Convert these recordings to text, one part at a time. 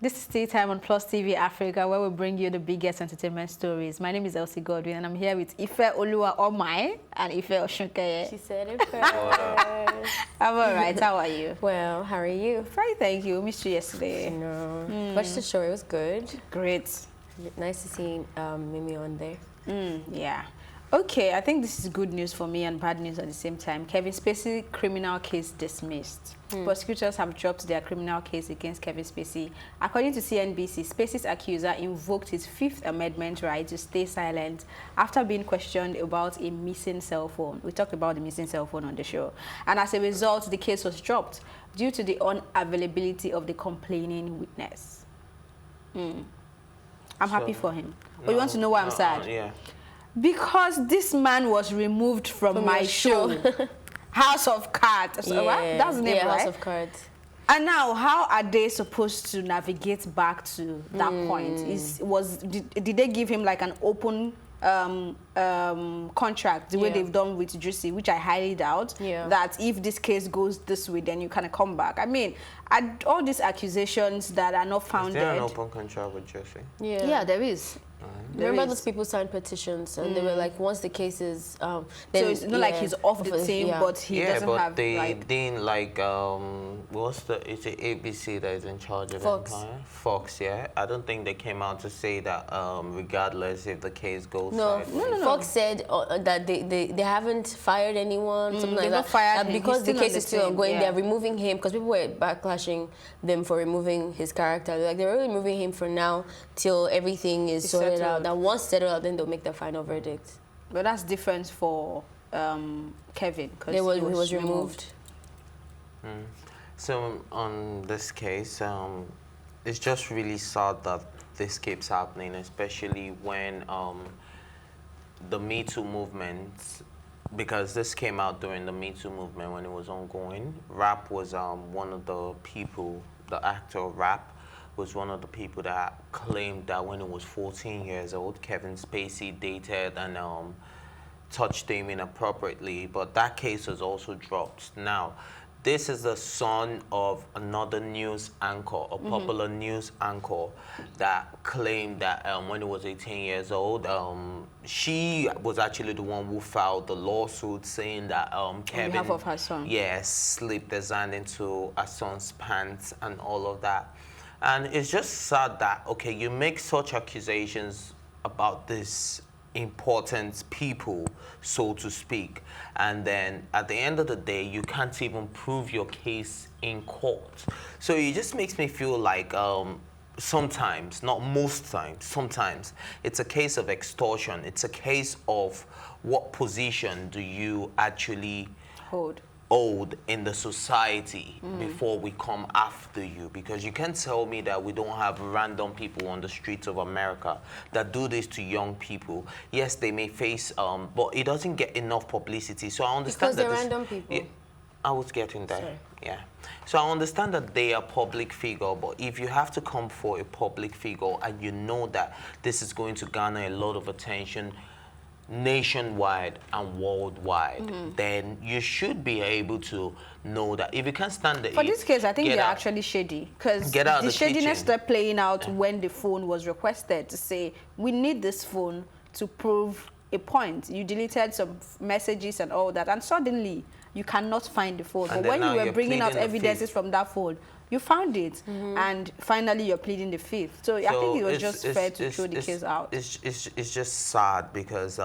This is Tea Time on Plus TV Africa, where we bring you the biggest entertainment stories. My name is Elsie Godwin, and I'm here with Ife Oluwa Omai and Ife Oshunkeye. She said it first. I'm all right. How are you? Well, how are you? Fine, thank you. Missed you yesterday. No. Watched the show. It was good. Great. Nice to see Mimi on there. Yeah. Okay, I think this is good news for me and bad news at the same time. Kevin Spacey criminal case dismissed. Prosecutors have dropped their criminal case against Kevin Spacey. According to CNBC, Spacey's accuser invoked his Fifth Amendment right to stay silent after being questioned about a missing cell phone. We talked about the missing cell phone on the show. And as a result, the case was dropped due to the unavailability of the complaining witness. I'm happy for him. But you want to know why I'm sad? Yeah. Because this man was removed from my show, House of Cards. Yeah. What? That's the name, yeah, right? House of Cards. And now, how are they supposed to navigate back to that point? Did they give him like an open contract, the way they've done with Juicy, which I highly doubt, that if this case goes this way, then you kind of come back? I mean, all these accusations that are not founded. Is there an open contract with Juicy? Yeah, there is. Remember those people signed petitions and they were like, once the case is then so it's not like he's off the team, but he doesn't have they like didn't like it's the ABC that is in charge of Fox. Empire? Fox, yeah. I don't think they came out to say that regardless if the case goes No. Fox said that they haven't fired anyone, something like that. Fired him. Because the case is still ongoing, yeah. they're removing him because people were backlashing them for removing his character. Like they're really removing him for now till everything is sorted out. And once settled out, then they'll make the final verdict. But that's different for Kevin because he was removed. So on this case, it's just really sad that this keeps happening, especially when the Me Too movement, because this came out during the Me Too movement when it was ongoing. Rap was one of the people, the actor Rap, was one of the people that claimed that when he was 14 years old, Kevin Spacey dated and touched him inappropriately, but that case was also dropped. Now, this is the son of another news anchor, a popular news anchor, that claimed that when he was 18 years old, she was actually the one who filed the lawsuit saying that Kevin, on behalf of her son, slipped his hand into her son's pants and all of that. And it's just sad that, okay, you make such accusations about this important people, so to speak, and then at the end of the day, you can't even prove your case in court. So it just makes me feel like sometimes, not most times, sometimes, it's a case of extortion. It's a case of what position do you actually hold in the society before we come after you, because you can't tell me that we don't have random people on the streets of America that do this to young people. Yes, they may face, but it doesn't get enough publicity. So I understand because they're random people. Yeah, I was getting there. Sorry. Yeah. So I understand that they are public figure, but if you have to come for a public figure and you know that this is going to garner a lot of attention nationwide and worldwide, then you should be able to know that if you can't stand it. For this case, I think they're actually shady, because the shadiness started playing out when the phone was requested to say, we need this phone to prove a point. You deleted some messages and all that, and suddenly you cannot find the phone. But when you were bringing out evidences from that phone, you found it, and finally you're pleading the fifth. So I think it was just fair to throw the case out. It's just sad because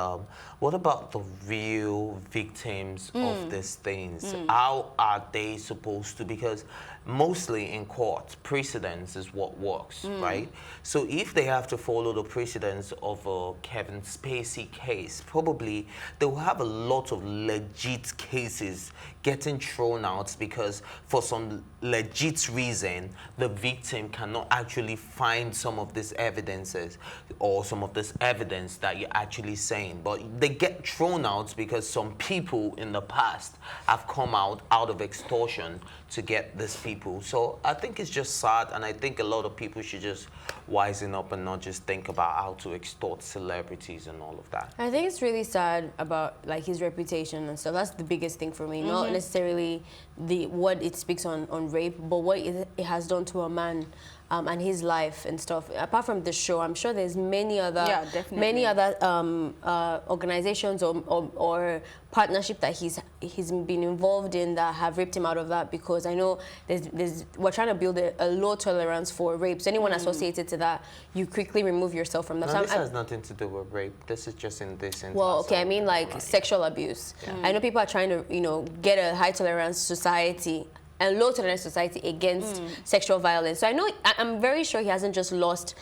what about the real victims of these things? How are they supposed to? Because mostly in court, precedence is what works, right? So if they have to follow the precedence of a Kevin Spacey case, probably they will have a lot of legit cases getting thrown out because for some legit reason, the victim cannot actually find some of these evidences or some of this evidence that you're actually saying. But they get thrown out because some people in the past have come out of extortion to get these people. So I think it's just sad, and I think a lot of people should just wisen up and not just think about how to extort celebrities and all of that. I think it's really sad about like his reputation and stuff. That's the biggest thing for me. Not necessarily what it speaks on rape, but what it has done to a man and his life and stuff. Apart from the show, I'm sure there's many other organizations or partnership that he's been involved in that have raped him out of that, because I know we're trying to build a low tolerance for rape. So anyone associated to that, you quickly remove yourself from that. No, this has nothing to do with rape. This is just in this instance. Well, okay, I mean like sexual abuse. Yeah. I know people are trying to, get a high tolerance society and low tolerance society against sexual violence. So I know, I'm very sure he hasn't just lost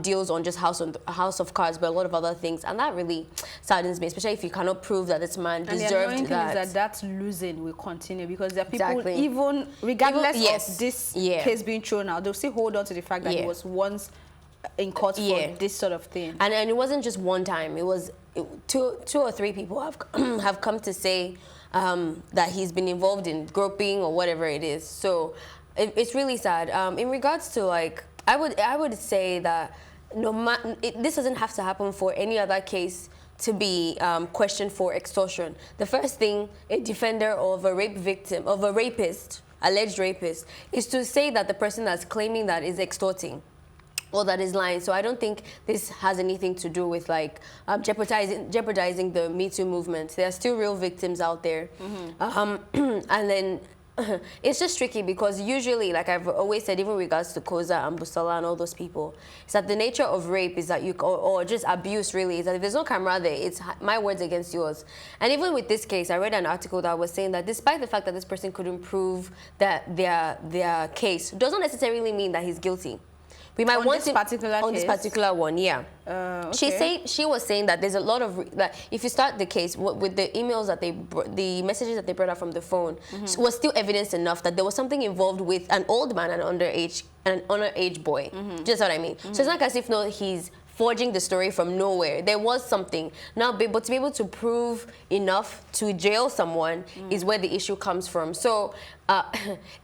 deals on just House of Cards, but a lot of other things, and that really saddens me, especially if you cannot prove that this man deserved that. And the annoying thing is that losing will continue, because there are people, even regardless of this case being thrown out, they'll still hold on to the fact that he was once in court for this sort of thing. And it wasn't just one time. It was two or three people have come to say that he's been involved in groping or whatever it is. So it's really sad. In regards to I would say that this doesn't have to happen for any other case to be questioned for extortion. The first thing a defender of a rape victim, of a rapist, alleged rapist, is to say that the person that's claiming that is extorting or that is lying. So I don't think this has anything to do with jeopardizing the Me Too movement. There are still real victims out there. And then it's just tricky, because usually, like I've always said, even in regards to Koza and Busala and all those people, is that the nature of rape is that or just abuse really, is that if there's no camera there, it's my words against yours. And even with this case, I read an article that was saying that despite the fact that this person couldn't prove that their case, doesn't necessarily mean that he's guilty. We might want this particular one, yeah. Okay. She was saying that there's a lot of if you start the case with the emails that the messages that they brought out from the phone, was still evidence enough that there was something involved with an old man and an underage boy. Just what I mean. So it's not as if he's forging the story from nowhere. There was something. Now, but to be able to prove enough to jail someone is where the issue comes from. So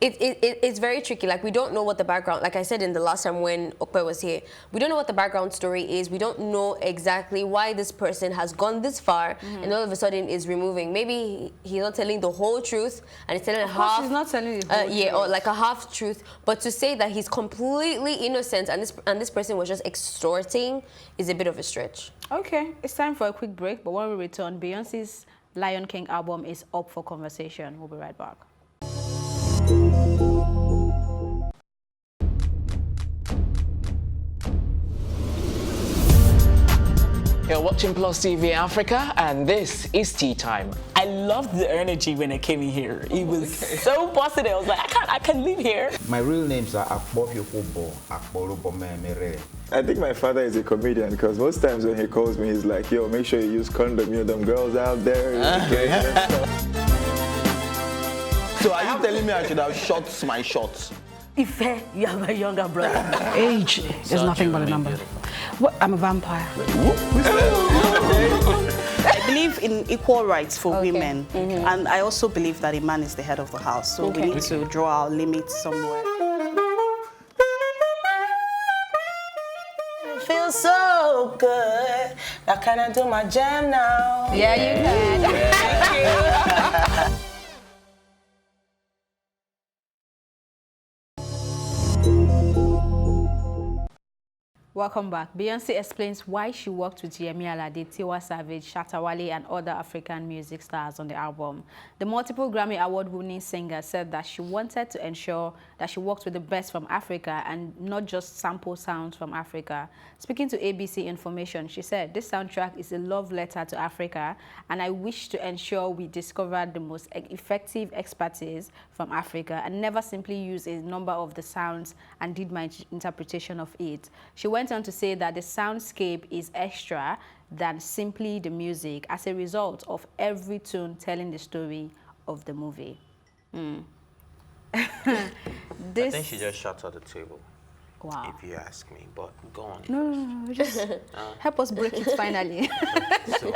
it's very tricky. Like, we don't know what the background, like I said in the last time when Okpe was here, we don't know what the background story is. We don't know exactly why this person has gone this far and all of a sudden is removing. Maybe he's not telling the whole truth and he's telling half. He's not telling the whole truth. Or like a half truth. But to say that he's completely innocent and this person was just extorting is a bit of a stretch. Okay, it's time for a quick break, but when we return, Beyonce's Lion King album is up for conversation. We'll be right back. You're watching Plus TV Africa, and this is Tea Time. I loved the energy when I came in here. It was so positive. I was like, I can't live here. My real names are Akbofiofobo, Akborubomemere. I think my father is a comedian, because most times when he calls me, he's like, yo, make sure you use condom. You know, them girls out there. So are you telling me I should have shot my shots? Ife, you have a younger brother. Age is nothing but a number. What? I'm a vampire. I believe in equal rights for women, and I also believe that a man is the head of the house, so we need to draw our limits somewhere. It feels so good. Now can I do my jam now? Yeah, you can. Thank you. Welcome back. Beyonce explains why she worked with Yemi Alade, Tiwa Savage, Shatta Wale, and other African music stars on the album. The multiple Grammy Award-winning singer said that she wanted to ensure that she worked with the best from Africa and not just sample sounds from Africa. Speaking to ABC Information, she said, "This soundtrack is a love letter to Africa, and I wish to ensure we discovered the most effective expertise from Africa and never simply use a number of the sounds and did my interpretation of it." She went on to say that the soundscape is extra than simply the music as a result of every tune telling the story of the movie. I think she just shut at the table. Wow. If you ask me, but go on. No, just help us break it finally. So,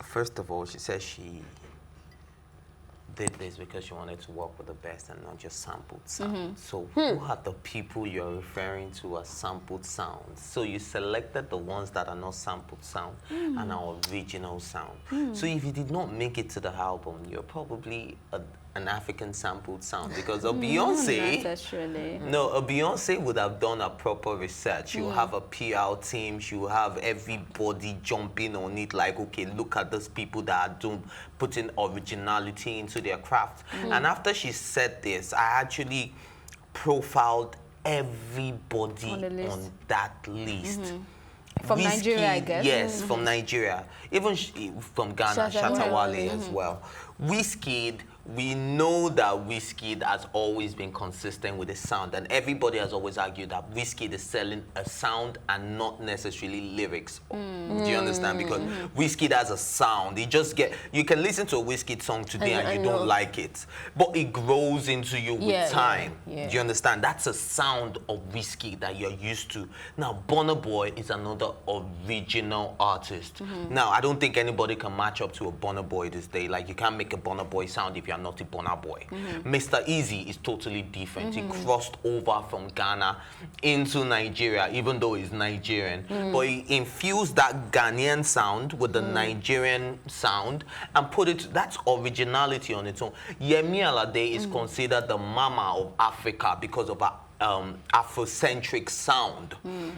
first of all, she said she did this because she wanted to work with the best and not just sampled sounds. So who are the people you're referring to as sampled sounds? So you selected the ones that are not sampled sound and are original sound. So if you did not make it to the album, you're probably an African sampled sound because a Beyonce, a Beyonce would have done a proper research. She'll have a PR team. She'll have everybody jumping on it like, okay, look at those people that are putting originality into their craft. And after she said this, I actually profiled everybody on that list. From Wizkid, Nigeria, I guess. Yes, from Nigeria. Even from Ghana, Shatta Wale as well. Wizkid, we know that Wizkid has always been consistent with his sound, and everybody has always argued that Wizkid is selling a sound and not necessarily lyrics. Do you understand? Because Wizkid has a sound. You can listen to a Wizkid song today and you don't like it, but it grows into you with time. Do you understand? That's a sound of Wizkid that you're used to. Now, Burna Boy is another original artist. Now, I don't think anybody can match up to a Burna Boy this day. Like, you can't make a Burna Boy sound if you're not a Burna Boy. Mr. Easy is totally different. He crossed over from Ghana into Nigeria, even though he's Nigerian. But he infused that Ghanaian sound with the Nigerian sound and put it, that's originality on its own. Yemi Alade is considered the mama of Africa because of her Afrocentric sound.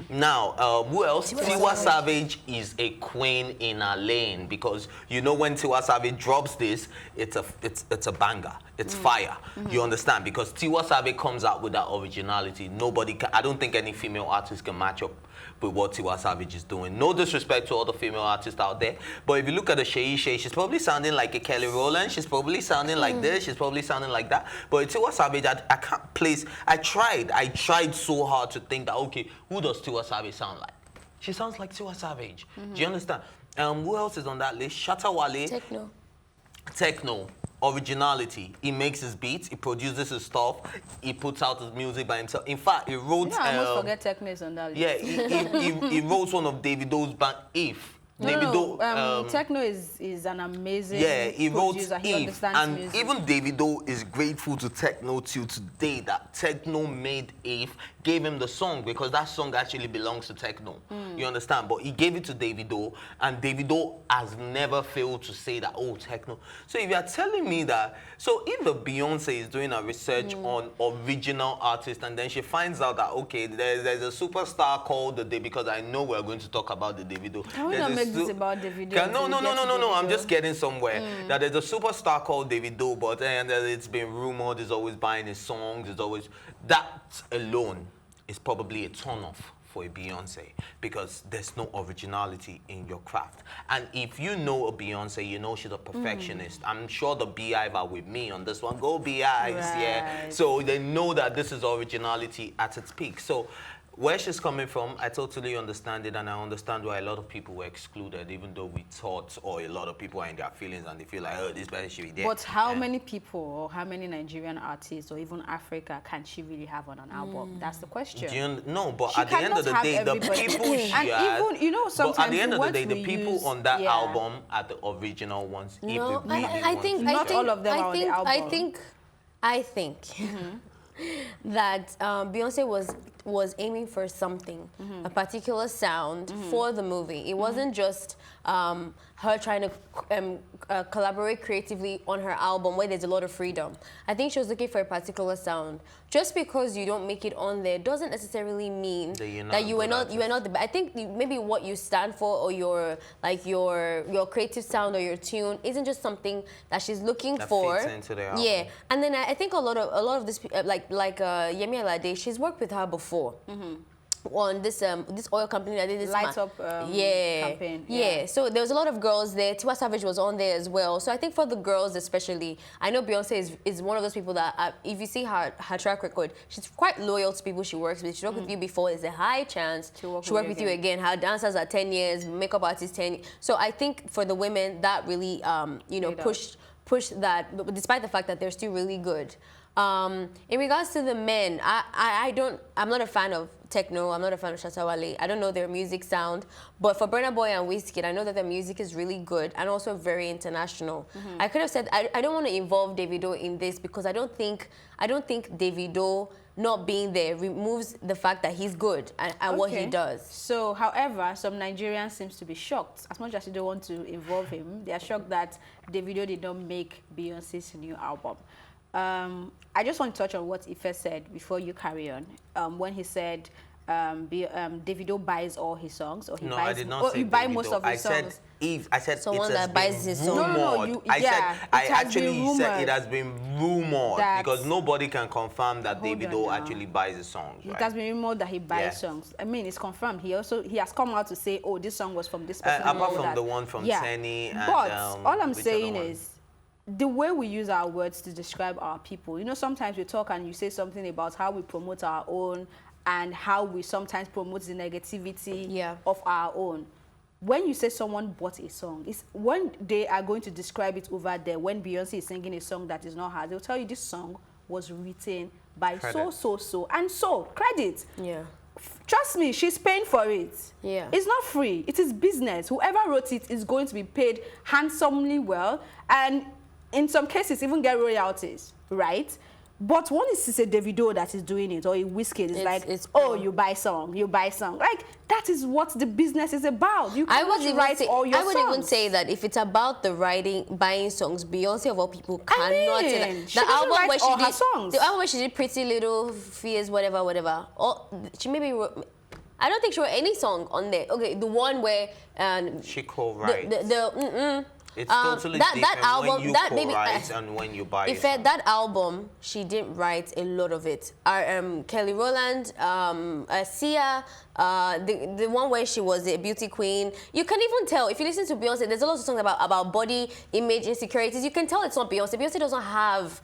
Now, who else? Tiwa Savage is a queen in her lane because you know when Tiwa Savage drops this, it's a banger. It's fire. You understand? Because Tiwa Savage comes out with that originality. Nobody can. I don't think any female artist can match up with what Tiwa Savage is doing. No disrespect to all the female artists out there, but if you look at the Shay, she's probably sounding like a Kelly Rowland. She's probably sounding like this. She's probably sounding like that. But Tiwa Savage, I can't place. I tried so hard to think that, okay, who does Tiwa Savage sound like? She sounds like Tiwa Savage. Do you understand? Who else is on that list? Shatta Wale. Techno. Originality. He makes his beats, he produces his stuff, he puts out his music by himself. In fact, he wrote... I almost forget Techno is on that list. Yeah, he wrote one of Davido's band, If. Techno is an amazing he wrote producer. He understands and music. even Davido is grateful to Techno till today that Techno made If, gave him the song because that song actually belongs to Techno. You understand? But he gave it to Davido, and Davido has never failed to say that, oh, Techno. So if you're telling me that, so if a Beyonce is doing a research on original artists and then she finds out that, okay, there's a superstar called the Day, because I know we're going to talk about the Davido. I want to make this about Davido. No, I'm just getting somewhere. That there's a superstar called Davido, but it's been rumored he's always buying his songs, that alone is probably a turn-off for a Beyonce because there's no originality in your craft. And if you know a Beyonce, you know she's a perfectionist. I'm sure the Beehive are with me on this one. Go Beehives, yeah. So they know that this is originality at its peak. So where she's coming from, I totally understand it, and I understand why a lot of people were excluded, even though we thought, or a lot of people are in their feelings and they feel like, oh, this person should be there. But how many people, or how many Nigerian artists, or even Africa, can she really have on an album? That's the question. No, but at the end of the day, the people she has, even, you know, sometimes but at the end of the day, the people on that album are the original ones. No, I think not all of them are on the album. I think that Beyonce was aiming for something, a particular sound for the movie. It wasn't just her trying to collaborate creatively on her album where there's a lot of freedom. I think she was looking for a particular sound. Just because you don't make it on there doesn't necessarily mean that you are not the best. I think maybe what you stand for or your creative sound or your tune isn't just something that she's looking for. Fits into the album. Yeah, and then I think a lot of this like Yemi Alade, she's worked with her before. On this oil company that did this Light Up campaign. Yeah, so there was a lot of girls there. Tiwa Savage was on there as well. So I think for the girls especially, I know Beyonce is one of those people that if you see her track record, she's quite loyal to people she works with. She worked with you before. There's a high chance she'll work with you again. Her dancers are 10 years, makeup artists 10 years. So I think for the women, that really pushed that, despite the fact that they're still really good. In regards to the men, I'm not a fan of techno. I'm not a fan of Shatta Wale. I don't know their music sound, but for Burna Boy and Wizkid, I know that their music is really good and also very international. I could have said I don't want to involve Davido in this because I don't think Davido not being there removes the fact that he's good and what he does. So, however, some Nigerians seems to be shocked. As much as you don't want to involve him, they are shocked that Davido did not make Beyonce's new album. I just want to touch on what Ife said before you carry on. When he said Davido buys all his songs, or he No, buys, I did not say he buy Davido. most of his songs. I said Someone it has that buys been his song. rumored. No, I said it I has actually been said rumored it has been rumored that- because nobody can confirm that Hold on Davido now. actually buys his songs. It Right? has been rumored that he buys Yeah. songs. I mean, it's confirmed. He has come out to say, oh, this song was from this person. Apart and all from that. the one from Tenny and But all I'm which saying other one? is, the way we use our words to describe our people. You know, sometimes we talk and you say something about how we promote our own and how we sometimes promote the negativity of our own. When you say someone bought a song, it's when they are going to describe it over there, when Beyonce is singing a song that is not hers, they'll tell you this song was written by so, and so, credit. Yeah. Trust me, she's paying for it. Yeah. It's not free. It is business. Whoever wrote it is going to be paid handsomely well, and in some cases even get royalties, right? But one is to say Davido that is doing it, or a Wizkid is like, oh, you buy song. Like, that is what the business is about. You cannot write all your songs. I would even say that if it's about the buying songs, Beyonce of all people cannot say that. She doesn't write all her songs. The album where she did Pretty Little Fears, whatever. Or she maybe wrote, I don't think she wrote any song on there. Okay, the one where she co-writes. It's totally that different album, when you that co-write and when you buy it. That album, she didn't write a lot of it. Kelly Rowland, Sia, the one where she was a beauty queen. You can even tell, if you listen to Beyonce, there's a lot of songs about body image insecurities. You can tell it's not Beyonce. Beyonce doesn't have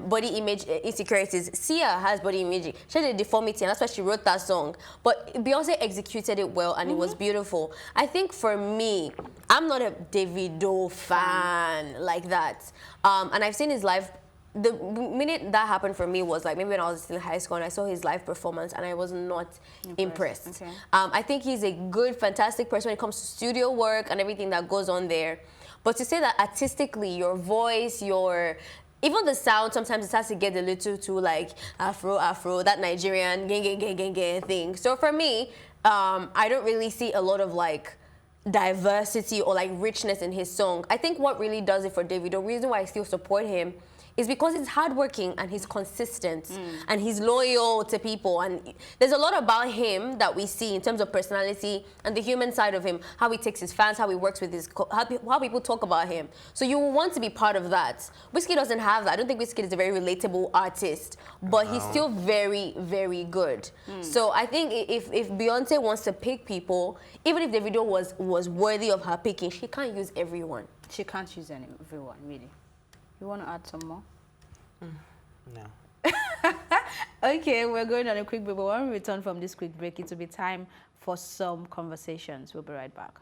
body image insecurities. Sia has body image. She had a deformity, and that's why she wrote that song. But Beyonce executed it well, and it was beautiful. I think for me, I'm not a Davido fan like that. And I've seen his live. The minute that happened for me was like maybe when I was still in high school and I saw his live performance and I was not impressed. Okay. I think he's a good, fantastic person when it comes to studio work and everything that goes on there. But to say that artistically, your voice, even the sound, sometimes it has to get a little too like Afro, that Nigerian gang thing. So for me, I don't really see a lot of like diversity or like richness in his song. I think what really does it for Davido, the reason why I still support him, is because he's hardworking and he's consistent and he's loyal to people. And there's a lot about him that we see in terms of personality and the human side of him, how he takes his fans, how he works with how people talk about him. So you want to be part of that. Wizkid doesn't have that. I don't think Wizkid is a very relatable artist, but he's still very, very good. So I think if Beyonce wants to pick people, even if Davido was worthy of her picking, she can't use everyone. She can't use everyone, really. You want to add some more? No. Okay, we're going on a quick break, but when we return from this quick break, it will be time for some conversations. We'll be right back.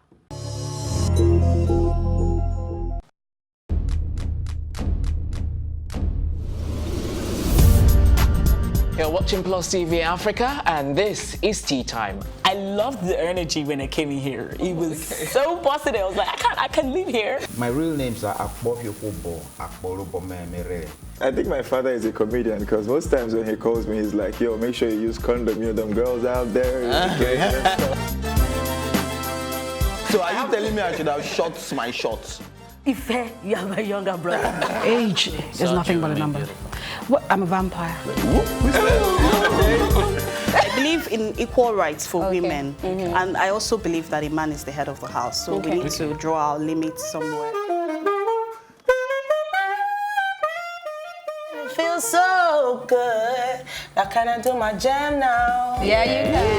You're watching Plus TV Africa, and this is Tea Time. I loved the energy when I came in here. It was so positive. I was like, I can't live here. My real names are Akbofiofobo, Akborobomemere. I think my father is a comedian because most times when he calls me, he's like, yo, make sure you use condom, them girls out there. So are you telling me I should have shot my shots? Ife, you have a younger brother. Age is nothing but a number. What? I'm a vampire. I believe in equal rights for women, and I also believe that a man is the head of the house, so we need to draw our limits somewhere. Feels so good. Now can I do my jam now? Yeah, you can.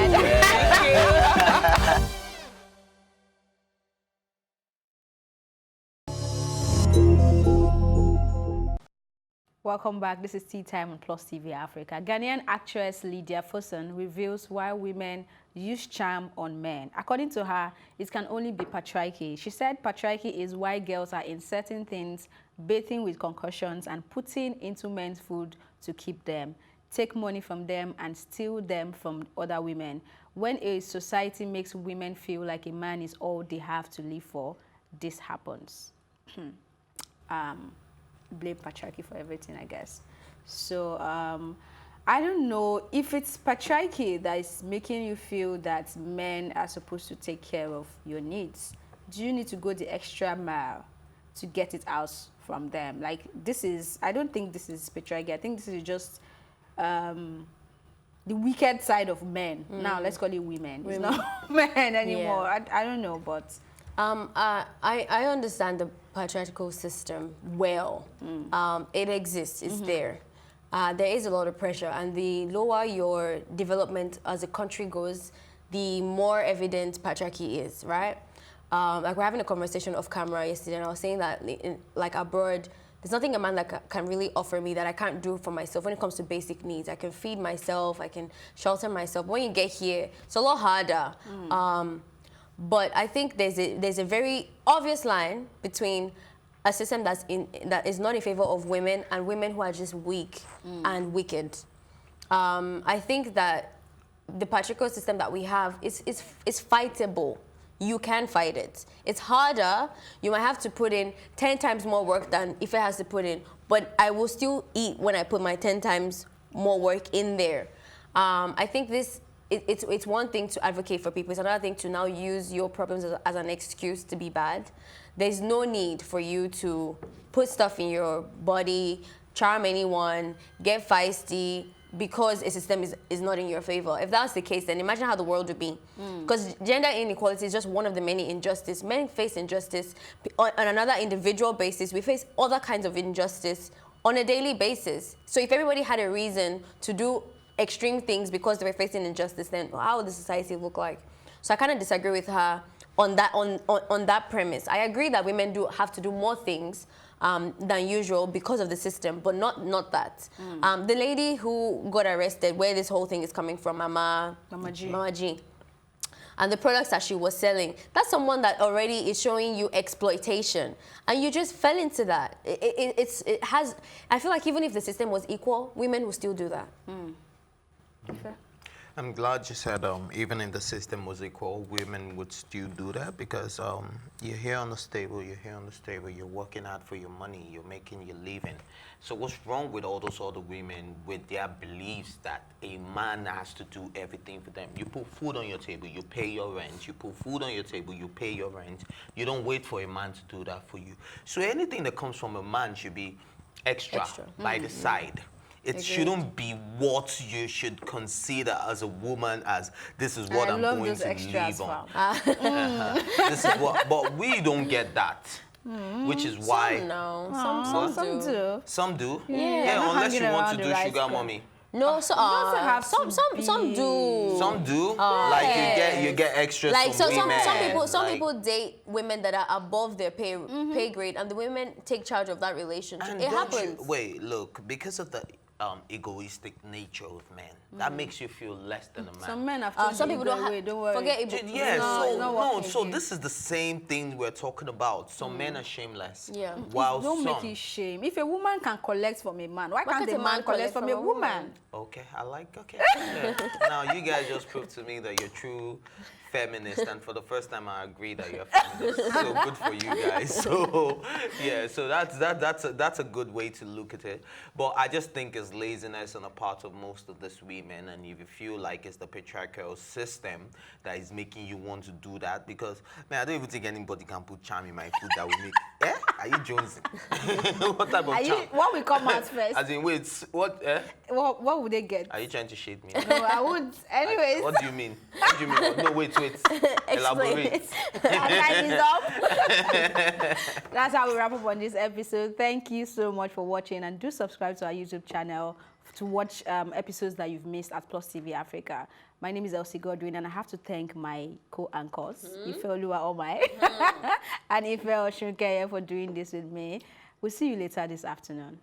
Welcome back. This is Tea Time on Plus TV Africa. Ghanaian actress Lydia Forson reveals why women use charm on men. According to her, it can only be patriarchy. She said patriarchy is why girls are inserting things, bathing with concussions, and putting into men's food to keep them, take money from them, and steal them from other women. When a society makes women feel like a man is all they have to live for, this happens. Blame patriarchy for everything, I guess. So I don't know if it's patriarchy that is making you feel that men are supposed to take care of your needs. Do you need to go the extra mile to get it out from them. Like, this is, I don't think this is patriarchy. I think this is just the wicked side of men. Now, let's call it women. It's not men anymore. Yeah. I don't know, but... I understand the patriarchal system well. It exists. It's there. There is a lot of pressure, and the lower your development as a country goes, the more evident patriarchy is, right? Like, we're having a conversation off camera yesterday, and I was saying that, like, abroad, there's nothing a man that can really offer me that I can't do for myself when it comes to basic needs. I can feed myself, I can shelter myself. When you get here, it's a lot harder. But I think there's a very obvious line between a system that is not in favor of women and women who are just weak and wicked. I think that the patriarchal system that we have is fightable. You can fight it. It's harder. You might have to put in 10 times more work than if it has to put in, but I will still eat when I put my 10 times more work in there. I think it's one thing to advocate for people. It's another thing to now use your problems as an excuse to be bad. There's no need for you to put stuff in your body, charm anyone, get feisty, because a system is not in your favor. If that's the case, then imagine how the world would be. Because gender inequality is just one of the many injustices. Men face injustice on another individual basis. We face other kinds of injustice on a daily basis. So if everybody had a reason to do extreme things because they were facing injustice, then how would the society look like? So I kind of disagree with her on that premise. I agree that women do have to do more things than usual because of the system, but not that. The lady who got arrested, where this whole thing is coming from, Mama G, and the products that she was selling, that's someone that already is showing you exploitation, and you just fell into that. It has. I feel like even if the system was equal, women would still do that. Okay. I'm glad you said even if the system was equal, women would still do that, because you're here on the stable, you're working hard for your money, you're making your living. So what's wrong with all those other women with their beliefs that a man has to do everything for them? You put food on your table, you pay your rent. You put food on your table, you pay your rent. You don't wait for a man to do that for you. So anything that comes from a man should be extra. By the side. It shouldn't be what you should consider as a woman as this is what I'm going to live on. This is what, but we don't get that, which is why. Some do. Some do. Yeah, unless you want to do sugar mommy. No, so some do. Some do. Like you get extras. Like from women. Some people date women that are above their pay grade, and the women take charge of that relationship. And it happens. Wait, look, because of the egoistic nature of men, that makes you feel less than a man. Some men have some people don't worry. Forget it. Yeah, so this is the same thing we're talking about. Some men are shameless. Yeah. While don't make it shame. If a woman can collect from a man, why can't a man collect from a woman? Okay, yeah. Now you guys just proved to me that you're true feminist, and for the first time I agree that you're feminist. So good for you guys. So yeah, so that's a good way to look at it. But I just think it's laziness on the part of most of these women, and if you feel like it's the patriarchal system that is making you want to do that, because man, I don't even think anybody can put charm in my food that will make. Are you jonesing? What type of charm? What will come out first? As in, wait, what? What would they get? Are you trying to shade me? No, I would. Anyways. What do you mean? What do you mean? No, wait. Elaborate. Time is up. That's how we wrap up on this episode. Thank you so much for watching, and do subscribe to our YouTube channel to watch episodes that you've missed at Plus TV Africa. My name is Elsie Godwin, and I have to thank my co-anchors, Ife Oluwa Omai and Ife Oshunkeye, for doing this with me. We'll see you later this afternoon.